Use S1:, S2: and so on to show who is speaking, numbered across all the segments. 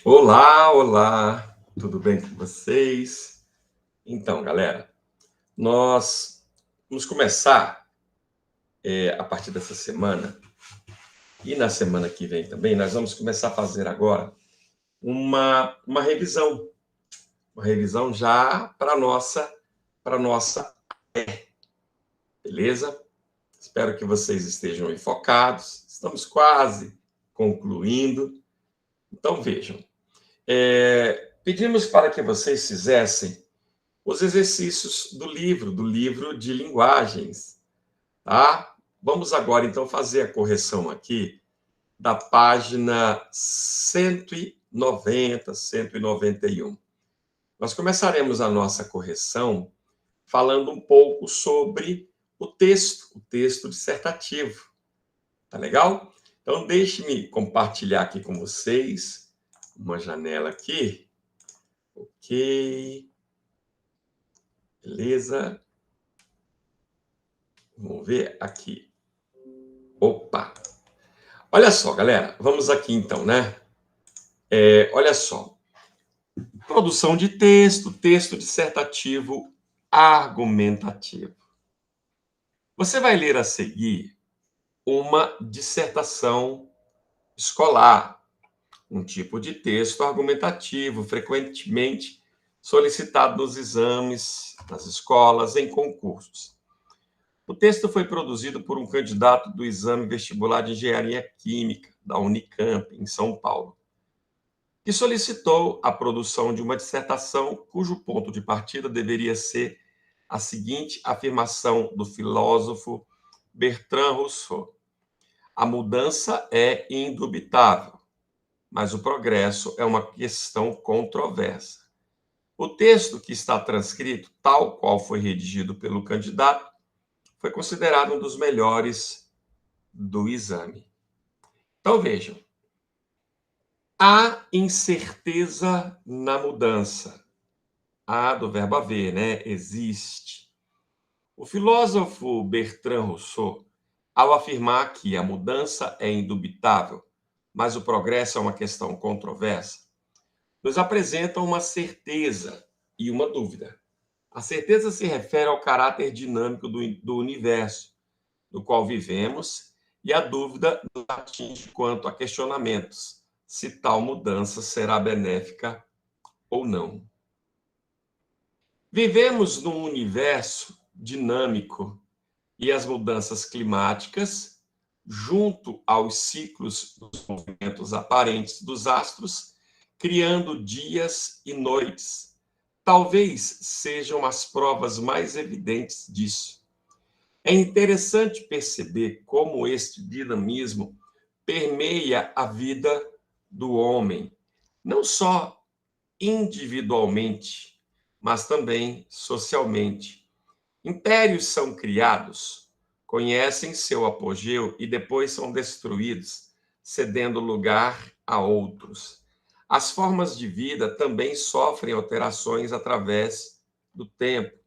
S1: Olá, olá, tudo bem com vocês? Então, galera, nós vamos começar a partir dessa semana e na semana que vem também, nós vamos começar a fazer agora uma revisão já para nossa, beleza? Espero que vocês estejam aí focados, estamos quase concluindo. Então, vejam, pedimos para que vocês fizessem os exercícios do livro de linguagens, tá? Vamos agora, então, fazer a correção aqui da página 190, 191. Nós começaremos a nossa correção falando um pouco sobre o texto dissertativo, tá legal? Então, deixe-me compartilhar aqui com vocês uma janela aqui, ok? Beleza? Vamos ver aqui. Opa! Olha só, galera, vamos aqui então, né? Olha só. Produção de texto, texto dissertativo argumentativo. Você vai ler a seguir uma dissertação escolar, um tipo de texto argumentativo, frequentemente solicitado nos exames, nas escolas, em concursos. O texto foi produzido por um candidato do exame vestibular de engenharia química da Unicamp, em São Paulo, que solicitou a produção de uma dissertação cujo ponto de partida deveria ser a seguinte afirmação do filósofo Bertrand Russell: a mudança é indubitável, mas o progresso é uma questão controversa. O texto que está transcrito, tal qual foi redigido pelo candidato, foi considerado um dos melhores do exame. Então, vejam. Há incerteza na mudança. Há do verbo haver, né? Existe. O filósofo Bertrand Russell, ao afirmar que a mudança é indubitável, mas o progresso é uma questão controversa, nos apresenta uma certeza e uma dúvida. A certeza se refere ao caráter dinâmico do universo, no qual vivemos, e a dúvida nos atinge quanto a questionamentos, se tal mudança será benéfica ou não. Vivemos num universo dinâmico e as mudanças climáticas, junto aos ciclos dos movimentos aparentes dos astros, criando dias e noites, talvez sejam as provas mais evidentes disso. É interessante perceber como este dinamismo permeia a vida do homem, não só individualmente, mas também socialmente. Impérios são criados, conhecem seu apogeu e depois são destruídos, cedendo lugar a outros. As formas de vida também sofrem alterações através do tempo.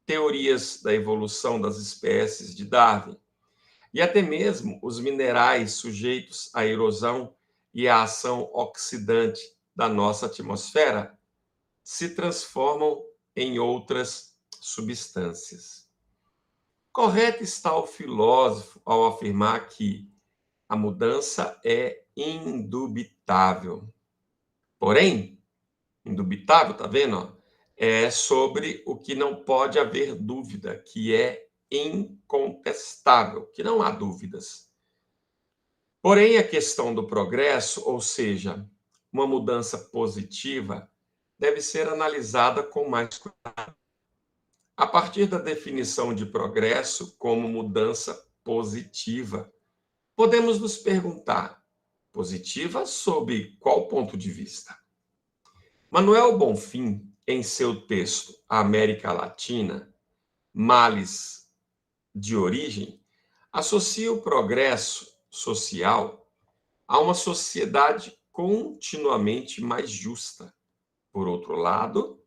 S1: Teorias da evolução das espécies de Darwin, e até mesmo os minerais sujeitos à erosão e à ação oxidante da nossa atmosfera se transformam em outras substâncias. Correto está o filósofo ao afirmar que a mudança é indubitável. Porém, indubitável, tá vendo? É sobre o que não pode haver dúvida, que é incontestável, que não há dúvidas. Porém, a questão do progresso, ou seja, uma mudança positiva, deve ser analisada com mais cuidado. A partir da definição de progresso como mudança positiva, podemos nos perguntar: positiva sob qual ponto de vista? Manuel Bonfim, em seu texto A América Latina, Males de Origem, associa o progresso social a uma sociedade continuamente mais justa. Por outro lado,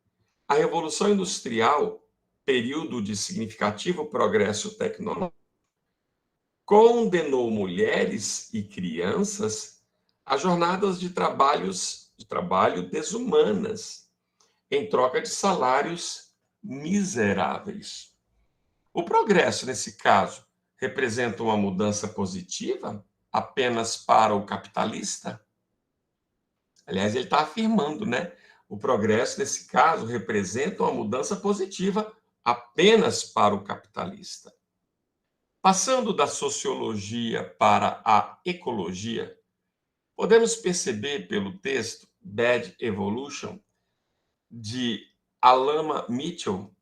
S1: a Revolução Industrial, período de significativo progresso tecnológico, condenou mulheres e crianças a jornadas de trabalhos de trabalho desumanas, em troca de salários miseráveis. O progresso, nesse caso, representa uma mudança positiva apenas para o capitalista? Aliás, ele está afirmando, né? O progresso, nesse caso, representa uma mudança positiva apenas para o capitalista. Passando da sociologia para a ecologia, podemos perceber pelo texto Bad Evolution, de Alama Mitchell,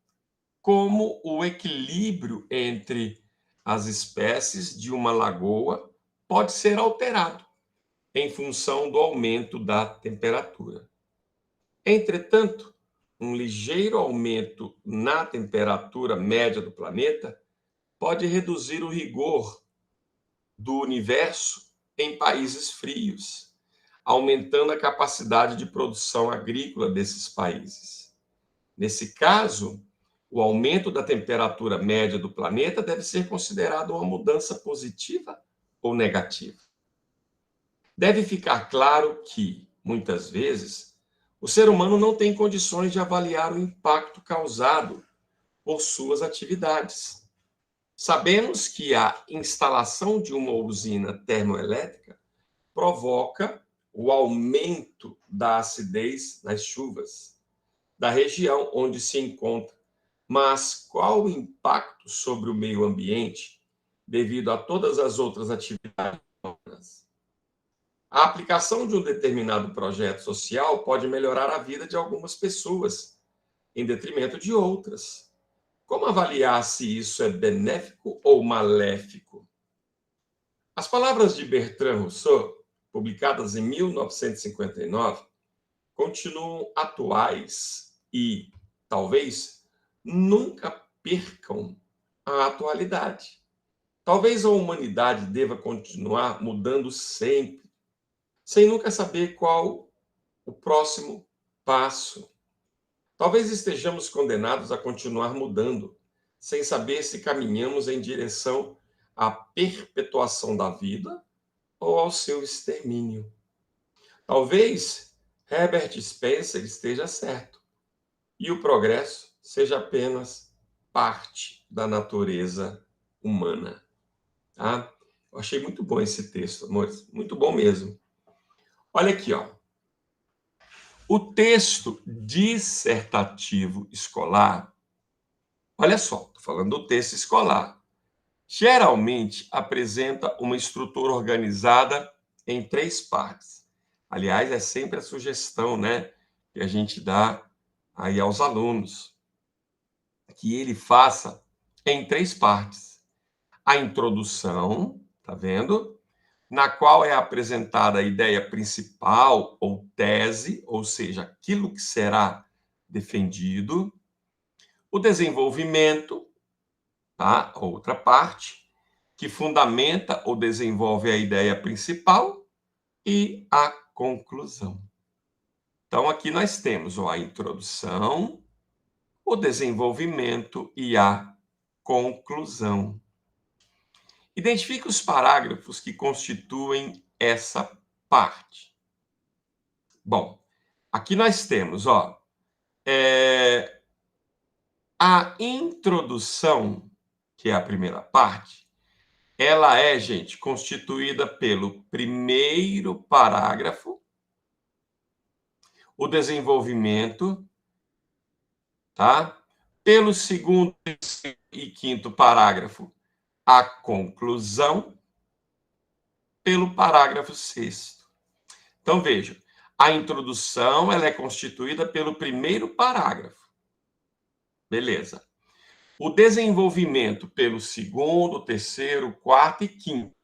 S1: como o equilíbrio entre as espécies de uma lagoa pode ser alterado em função do aumento da temperatura. Entretanto, um ligeiro aumento na temperatura média do planeta pode reduzir o rigor do universo em países frios, aumentando a capacidade de produção agrícola desses países. Nesse caso, o aumento da temperatura média do planeta deve ser considerado uma mudança positiva ou negativa. Deve ficar claro que, muitas vezes, o ser humano não tem condições de avaliar o impacto causado por suas atividades. Sabemos que a instalação de uma usina termoelétrica provoca o aumento da acidez nas chuvas da região onde se encontra. Mas qual o impacto sobre o meio ambiente devido a todas as outras atividades? A aplicação de um determinado projeto social pode melhorar a vida de algumas pessoas, em detrimento de outras. Como avaliar se isso é benéfico ou maléfico? As palavras de Bertrand Russell, publicadas em 1959, continuam atuais e, talvez, nunca percam a atualidade. Talvez a humanidade deva continuar mudando sempre, sem nunca saber qual o próximo passo. Talvez estejamos condenados a continuar mudando, sem saber se caminhamos em direção à perpetuação da vida ou ao seu extermínio. Talvez Herbert Spencer esteja certo e o progresso seja apenas parte da natureza humana. Tá? Eu achei muito bom esse texto, amores, muito bom mesmo. Olha aqui, ó. O texto dissertativo escolar, olha só, estou falando do texto escolar, geralmente apresenta uma estrutura organizada em 3 partes. Aliás, é sempre a sugestão, né, que a gente dá aí aos alunos, que ele faça em 3 partes. A introdução, tá vendo? Na qual é apresentada a ideia principal ou tese, ou seja, aquilo que será defendido, o desenvolvimento, tá? Outra parte, que fundamenta ou desenvolve a ideia principal, e a conclusão. Então, aqui nós temos a introdução, o desenvolvimento e a conclusão. Identifique os parágrafos que constituem essa parte. Bom, aqui nós temos, ó, a introdução, que é a primeira parte, ela é, gente, constituída pelo primeiro parágrafo, o desenvolvimento, tá? Pelo segundo e quinto parágrafo, a conclusão, pelo parágrafo sexto. Então, vejam, a introdução ela é constituída pelo primeiro parágrafo. Beleza. O desenvolvimento pelo segundo, terceiro, quarto e quinto.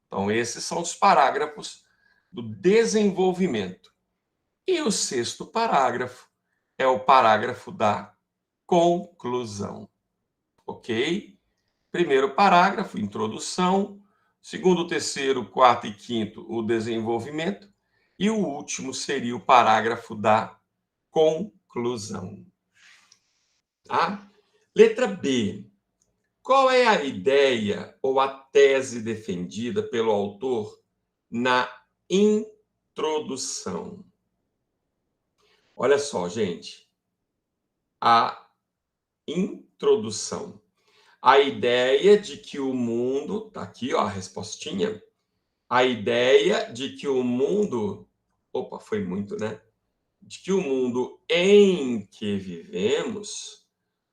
S1: Então, esses são os parágrafos do desenvolvimento. E o sexto parágrafo é o parágrafo da conclusão. Ok? Primeiro parágrafo, introdução. Segundo, terceiro, quarto e quinto, o desenvolvimento. E o último seria o parágrafo da conclusão. Tá? Letra B. Qual é a ideia ou a tese defendida pelo autor na introdução? Olha só, gente, a introdução. A ideia de que o mundo, tá aqui, ó, a respostinha. A ideia de que o mundo, opa, foi muito, né? De que o mundo em que vivemos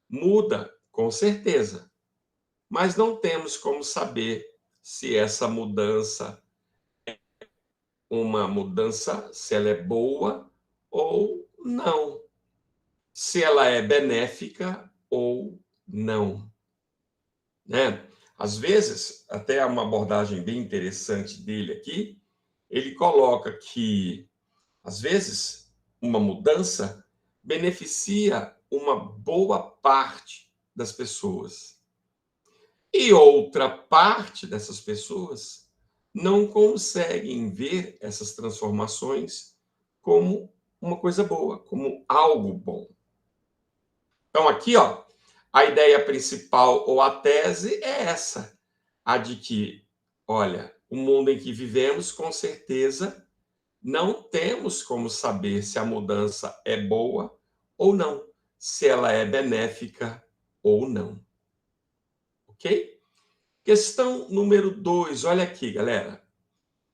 S1: muda, com certeza, mas não temos como saber se essa mudança uma mudança, se ela é boa ou não, se ela é benéfica ou não, né? Às vezes, até uma abordagem bem interessante dele aqui, ele coloca que, às vezes, uma mudança beneficia uma boa parte das pessoas. E outra parte dessas pessoas não conseguem ver essas transformações como uma coisa boa, como algo bom. Então, aqui, ó, a ideia principal ou a tese é essa, a de que, olha, o mundo em que vivemos, com certeza, não temos como saber se a mudança é boa ou não, se ela é benéfica ou não. Ok? Questão número 2, olha aqui, galera.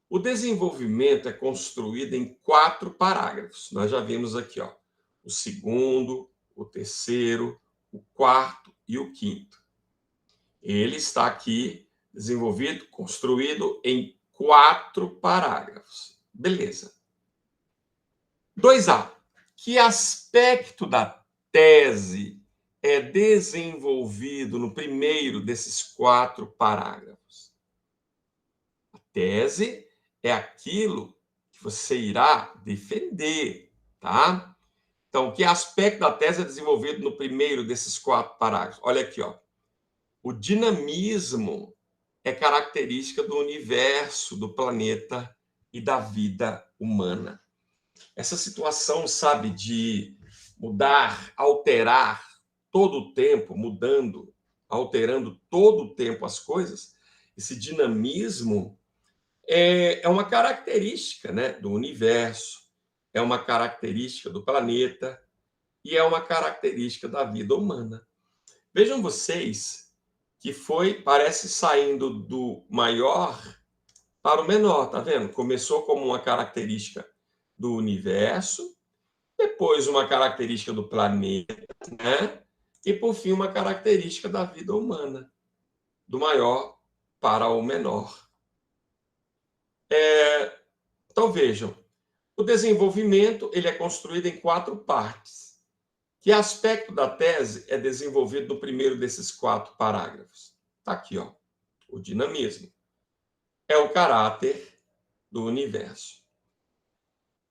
S1: O desenvolvimento é construído em 4 parágrafos. Nós já vimos aqui, ó, o segundo, o terceiro, o quarto e o quinto. Ele está aqui desenvolvido, construído em 4 parágrafos. Beleza. 2A. Que aspecto da tese é desenvolvido no primeiro desses 4 parágrafos? A tese é aquilo que você irá defender, tá? Então, que aspecto da tese é desenvolvido no primeiro desses 4 parágrafos? Olha aqui, ó. O dinamismo é característica do universo, do planeta e da vida humana. Essa situação, sabe, de mudar, alterar todo o tempo, mudando, alterando todo o tempo as coisas, esse dinamismo é uma característica, né, do universo, é uma característica do planeta e é uma característica da vida humana. Vejam vocês que parece saindo do maior para o menor, tá vendo? Começou como uma característica do universo, depois uma característica do planeta, né? E por fim uma característica da vida humana, do maior para o menor. Então vejam, o desenvolvimento ele é construído em 4 partes. Que aspecto da tese é desenvolvido no primeiro desses 4 parágrafos? Está aqui, ó, o dinamismo. É o caráter do universo.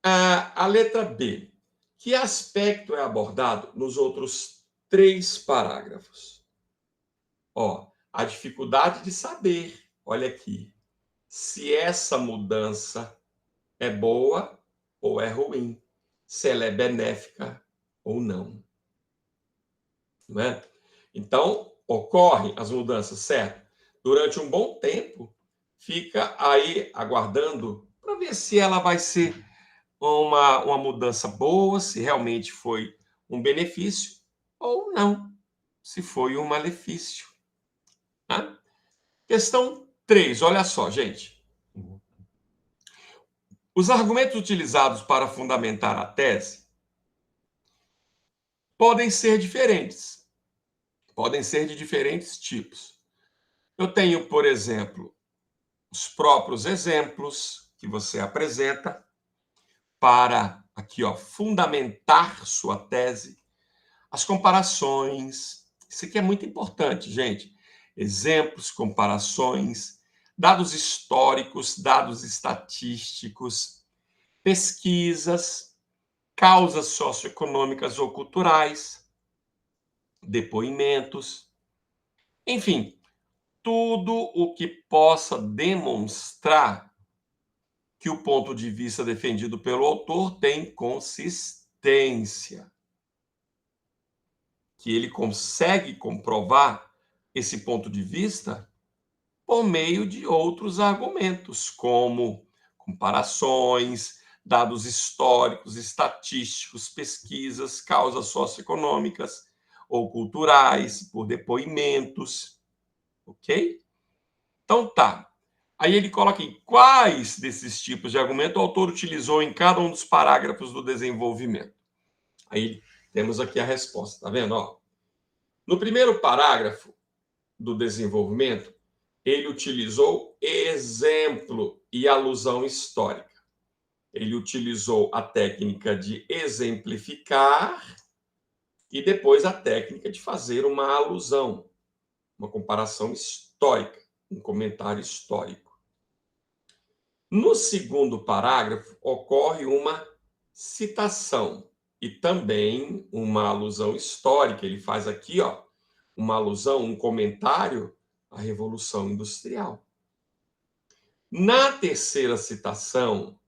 S1: A letra B. Que aspecto é abordado nos outros 3 parágrafos? Ó, a dificuldade de saber, olha aqui, se essa mudança é boa ou é ruim, se ela é benéfica ou não. Não é? Então, ocorrem as mudanças, certo? Durante um bom tempo, fica aí aguardando para ver se ela vai ser uma mudança boa, se realmente foi um benefício ou não, se foi um malefício. Né? Questão 3, olha só, gente. Os argumentos utilizados para fundamentar a tese podem ser diferentes, podem ser de diferentes tipos. Eu tenho, por exemplo, os próprios exemplos que você apresenta para aqui, ó, fundamentar sua tese, as comparações, isso aqui é muito importante, gente. Exemplos, comparações, dados históricos, dados estatísticos, pesquisas, causas socioeconômicas ou culturais, depoimentos, enfim, tudo o que possa demonstrar que o ponto de vista defendido pelo autor tem consistência, que ele consegue comprovar esse ponto de vista por meio de outros argumentos, como comparações, dados históricos, estatísticos, pesquisas, causas socioeconômicas ou culturais, por depoimentos, ok? Então tá. Aí ele coloca em quais desses tipos de argumento o autor utilizou em cada um dos parágrafos do desenvolvimento. Aí temos aqui a resposta, tá vendo? Ó, no primeiro parágrafo do desenvolvimento, ele utilizou exemplo e alusão histórica. Ele utilizou a técnica de exemplificar e depois a técnica de fazer uma alusão, uma comparação histórica, um comentário histórico. No segundo parágrafo, ocorre uma citação e também uma alusão histórica. Ele faz aqui, ó, uma alusão, um comentário à Revolução Industrial. Na terceira citação,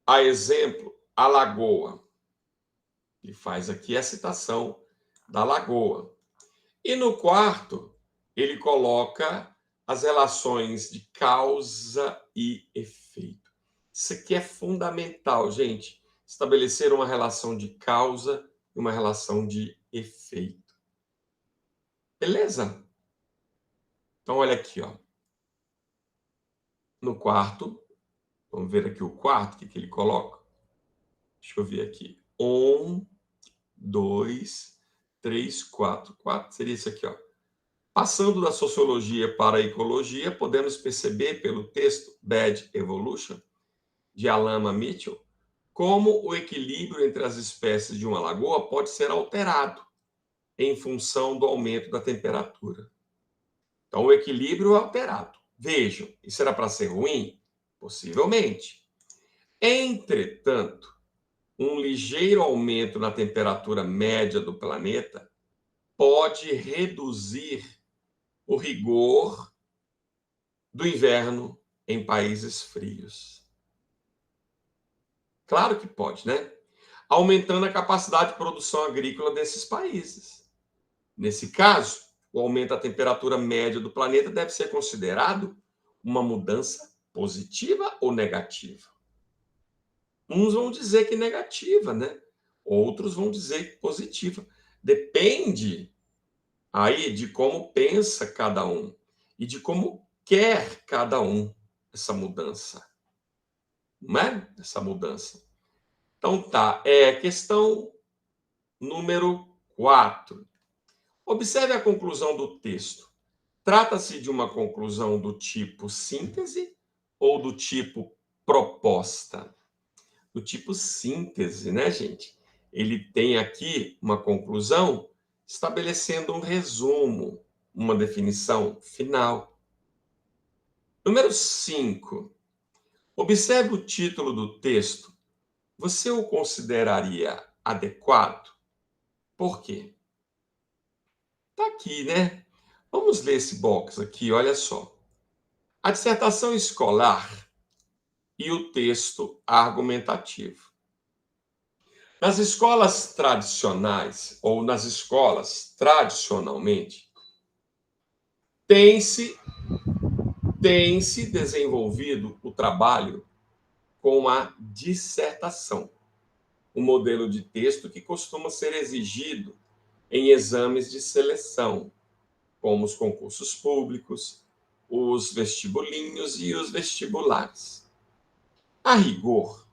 S1: a exemplo, a Lagoa. Ele faz aqui a citação da Lagoa. E no quarto, ele coloca as relações de causa e efeito. Isso aqui é fundamental, gente. Estabelecer uma relação de causa e uma relação de efeito. Beleza? Então, olha aqui, ó. No quarto, vamos ver aqui o quarto, o que ele coloca? Deixa eu ver aqui. 1, 2, 3, 4. 4 seria isso aqui, ó. Passando da sociologia para a ecologia, podemos perceber pelo texto Bad Evolution, de Alama Mitchell, como o equilíbrio entre as espécies de uma lagoa pode ser alterado em função do aumento da temperatura. Então, o equilíbrio é alterado. Vejam, isso era para ser ruim? Possivelmente. Entretanto, um ligeiro aumento na temperatura média do planeta pode reduzir o rigor do inverno em países frios. Claro que pode, né? Aumentando a capacidade de produção agrícola desses países. Nesse caso, o aumento da temperatura média do planeta deve ser considerado uma mudança positiva ou negativa. Uns vão dizer que negativa, né? Outros vão dizer que positiva. Depende aí de como pensa cada um e de como quer cada um essa mudança. Não é? Essa mudança. Então tá, questão número 4. Observe a conclusão do texto. Trata-se de uma conclusão do tipo síntese ou do tipo proposta? Do tipo síntese, né, gente? Ele tem aqui uma conclusão estabelecendo um resumo, uma definição final. Número 5. Observe o título do texto. Você o consideraria adequado? Por quê? Tá aqui, né? Vamos ler esse box aqui, olha só. A dissertação escolar e o texto argumentativo. Nas escolas tradicionais, ou nas escolas tradicionalmente, tem-se desenvolvido o trabalho com a dissertação, um modelo de texto que costuma ser exigido em exames de seleção, como os concursos públicos, os vestibulinhos e os vestibulares. A rigor,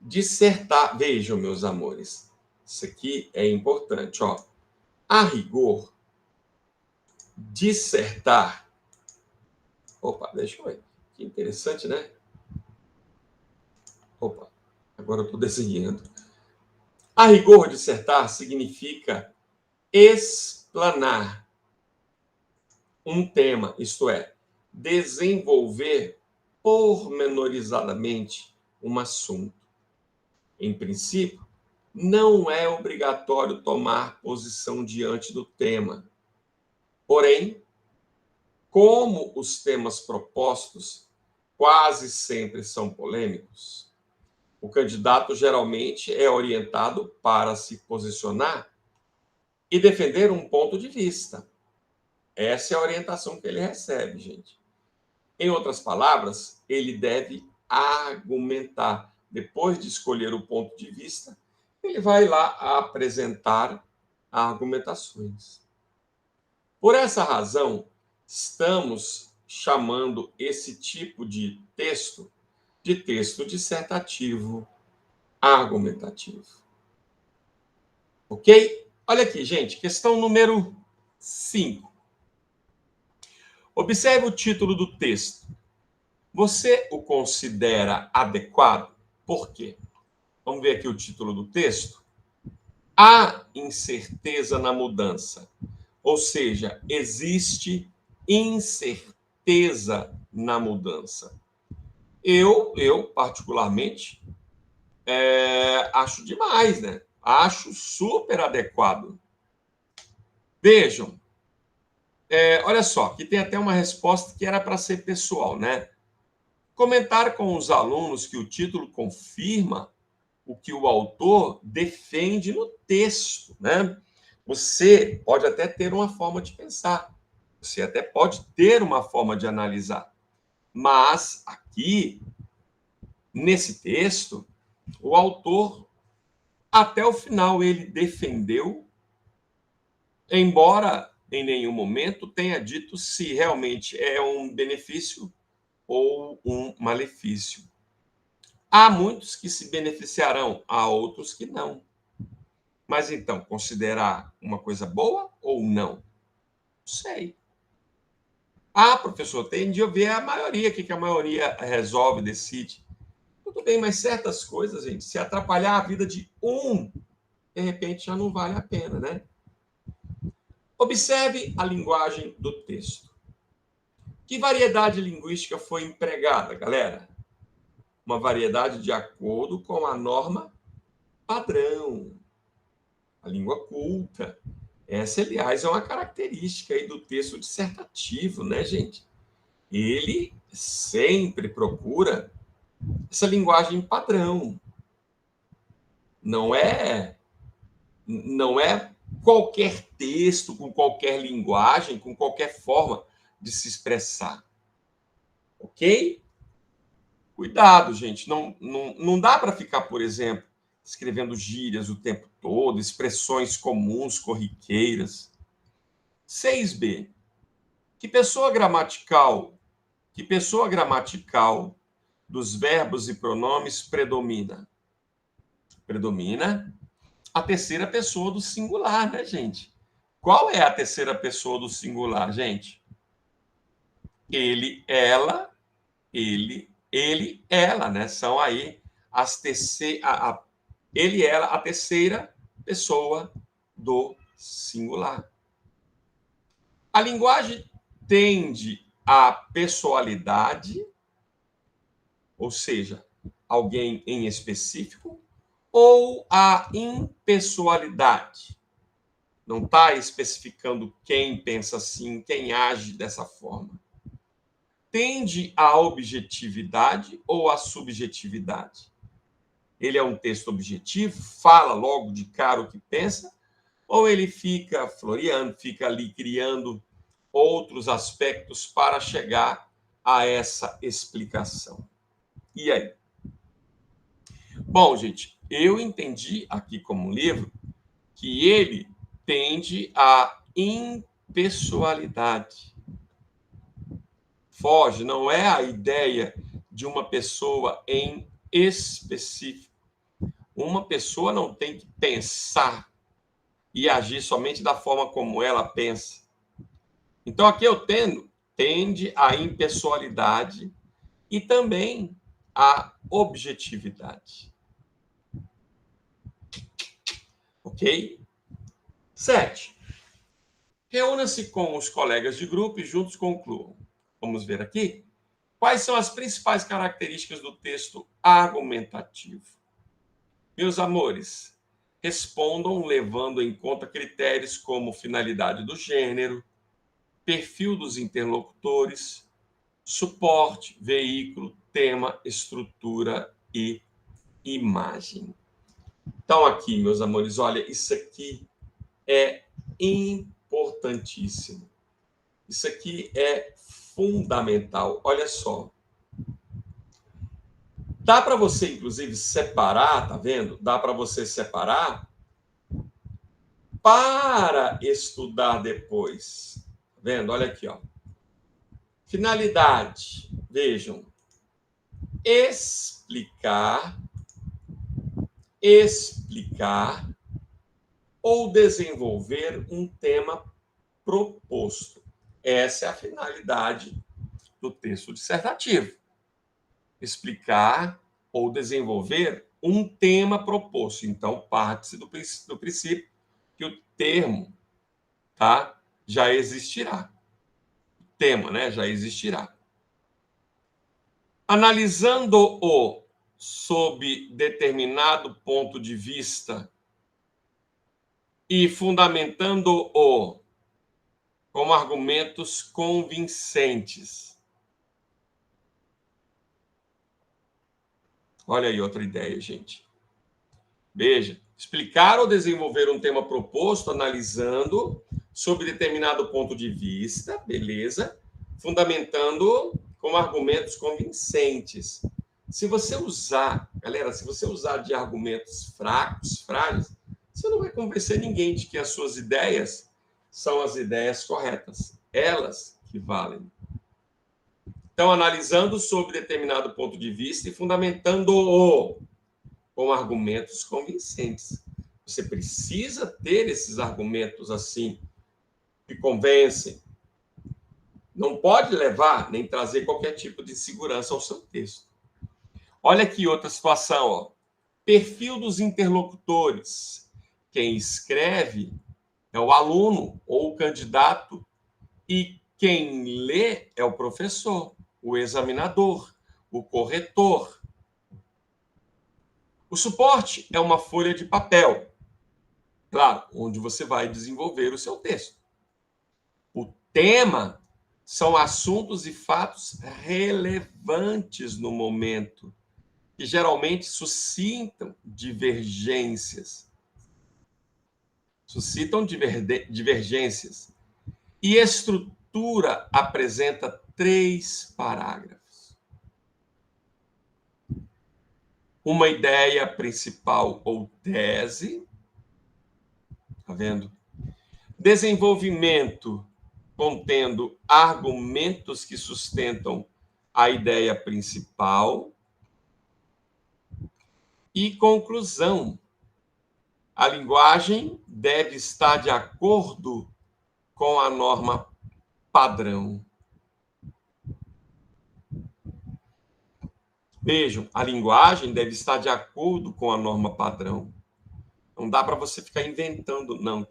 S1: dissertar, vejam, meus amores, isso aqui é importante, ó. A rigor, dissertar. Opa, deixa eu ver. Que interessante, né? Opa, agora eu estou desenhando. A rigor, dissertar significa explanar um tema, isto é, desenvolver pormenorizadamente um assunto. Em princípio, não é obrigatório tomar posição diante do tema. Porém, como os temas propostos quase sempre são polêmicos, o candidato geralmente é orientado para se posicionar e defender um ponto de vista. Essa é a orientação que ele recebe, gente. Em outras palavras, ele deve argumentar, depois de escolher o ponto de vista, ele vai lá apresentar argumentações. Por essa razão, estamos chamando esse tipo de texto dissertativo argumentativo. Ok? Olha aqui, gente, questão número 5. Observe o título do texto. Você o considera adequado? Por quê? Vamos ver aqui o título do texto. Há incerteza na mudança. Ou seja, existe incerteza na mudança. Eu particularmente, acho demais, né? Acho super adequado. Vejam, olha só, que tem até uma resposta que era para ser pessoal, né? Comentar com os alunos que o título confirma o que o autor defende no texto, né? Você pode até ter uma forma de pensar, você até pode ter uma forma de analisar, mas aqui, nesse texto, o autor, até o final, ele defendeu, embora em nenhum momento tenha dito se realmente é um benefício ou um malefício. Há muitos que se beneficiarão, há outros que não. Mas então, considerar uma coisa boa ou não? Não sei. Ah, professor, tem de ver a maioria, o que a maioria resolve, decide. Tudo bem, mas certas coisas, gente, se atrapalhar a vida de um, de repente já não vale a pena, né? Observe a linguagem do texto. Que variedade linguística foi empregada, galera? Uma variedade de acordo com a norma padrão, a língua culta. Essa, aliás, é uma característica aí do texto dissertativo, né, gente? Ele sempre procura essa linguagem padrão. Não é qualquer texto, com qualquer linguagem, com qualquer forma de se expressar. Ok? Cuidado, gente. Não dá para ficar, por exemplo, escrevendo gírias o tempo todo, expressões comuns, corriqueiras. 6b. Que pessoa gramatical dos verbos e pronomes predomina? Predomina a terceira pessoa do singular, né, gente? Qual é a terceira pessoa do singular, gente? Ele, ela, ela, né? São aí as ele, ela, a terceira pessoa do singular. A linguagem tende à pessoalidade, ou seja, alguém em específico, ou à impessoalidade. Não está especificando quem pensa assim, quem age dessa forma. Tende à objetividade ou à subjetividade? Ele é um texto objetivo, fala logo de cara o que pensa, ou ele fica floreando, fica ali criando outros aspectos para chegar a essa explicação? E aí? Bom, gente, eu entendi aqui como livro que ele tende à impessoalidade. Foge, não é a ideia de uma pessoa em específico. Uma pessoa não tem que pensar e agir somente da forma como ela pensa. Então, aqui eu tende à impessoalidade e também à objetividade. Ok? 7. Reúna-se com os colegas de grupo e juntos concluam. Vamos ver aqui. Quais são as principais características do texto argumentativo? Meus amores, respondam levando em conta critérios como finalidade do gênero, perfil dos interlocutores, suporte, veículo, tema, estrutura e imagem. Então, aqui, meus amores, olha, isso aqui é importantíssimo. Isso aqui é fundamental. Olha só. Dá para você, inclusive, separar, tá vendo? Dá para você separar para estudar depois. Tá vendo? Olha aqui, ó. Finalidade. Vejam. Explicar ou desenvolver um tema proposto. Essa é a finalidade do texto dissertativo. Explicar ou desenvolver um tema proposto. Então, parte-se do princípio que o termo, tá, já existirá. O tema, né, já existirá. Analisando-o sob determinado ponto de vista e fundamentando-o com argumentos convincentes. Olha aí outra ideia, gente. Veja, explicar ou desenvolver um tema proposto, analisando sob determinado ponto de vista, beleza, fundamentando com argumentos convincentes. Se você usar, galera, se você usar de argumentos fracos, frágeis, você não vai convencer ninguém de que as suas ideias são as ideias corretas. Elas que valem. Então, analisando sob determinado ponto de vista e fundamentando-o com argumentos convincentes. Você precisa ter esses argumentos assim, que convencem. Não pode levar nem trazer qualquer tipo de segurança ao seu texto. Olha aqui outra situação, ó. Perfil dos interlocutores. Quem escreve é o aluno ou o candidato e quem lê é o professor, o examinador, o corretor. O suporte é uma folha de papel, claro, onde você vai desenvolver o seu texto. O tema são assuntos e fatos relevantes no momento, que geralmente suscitam divergências. E estrutura apresenta 3 parágrafos. Uma ideia principal ou tese. Tá vendo? Desenvolvimento contendo argumentos que sustentam a ideia principal. E conclusão. A linguagem deve estar de acordo com a norma padrão. Vejam, a linguagem deve estar de acordo com a norma padrão. Não dá para você ficar inventando, não.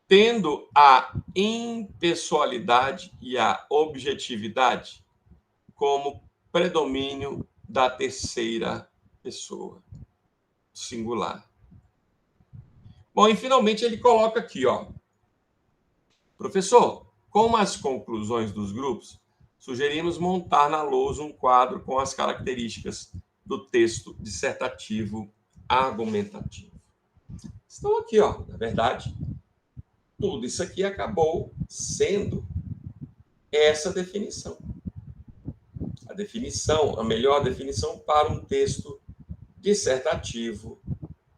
S1: Tendo a impessoalidade e a objetividade como predomínio da terceira pessoa, singular. Bom, e finalmente ele coloca aqui, ó. Professor, como as conclusões dos grupos, sugerimos montar na lousa um quadro com as características do texto dissertativo argumentativo. Estão aqui, ó. Na verdade, tudo isso aqui acabou sendo essa definição. A definição, a melhor definição para um texto dissertativo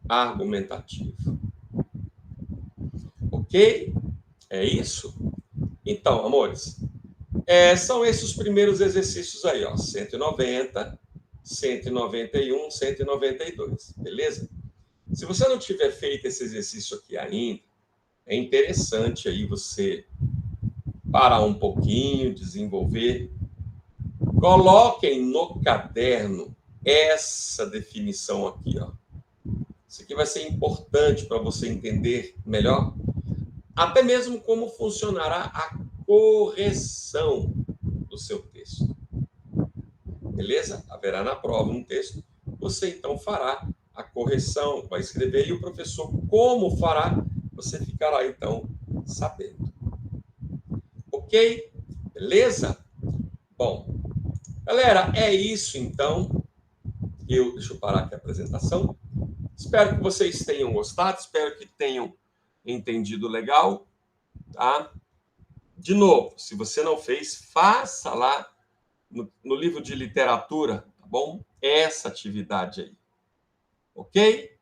S1: argumentativo. Ok? É isso? Então, amores, são esses os primeiros exercícios aí, ó. 190, 191, 192, beleza? Se você não tiver feito esse exercício aqui ainda, é interessante aí você parar um pouquinho, desenvolver. Coloquem no caderno essa definição aqui, ó. Isso aqui vai ser importante para você entender melhor, até mesmo como funcionará a correção do seu texto. Beleza? Haverá na prova um texto, você então fará a correção, vai escrever, e o professor como fará, você ficará então sabendo. Ok? Beleza? Bom, galera, é isso então. Deixa eu parar aqui a apresentação. Espero que vocês tenham gostado, espero que tenham entendido legal, tá? De novo, se você não fez, faça lá no livro de literatura, tá bom? Essa atividade aí, ok?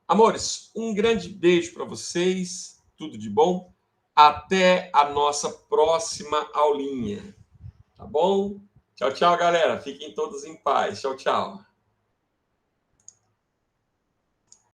S1: Amores, um grande beijo para vocês, tudo de bom. Até a nossa próxima aulinha, tá bom? Tchau, tchau, galera. Fiquem todos em paz. Tchau, tchau.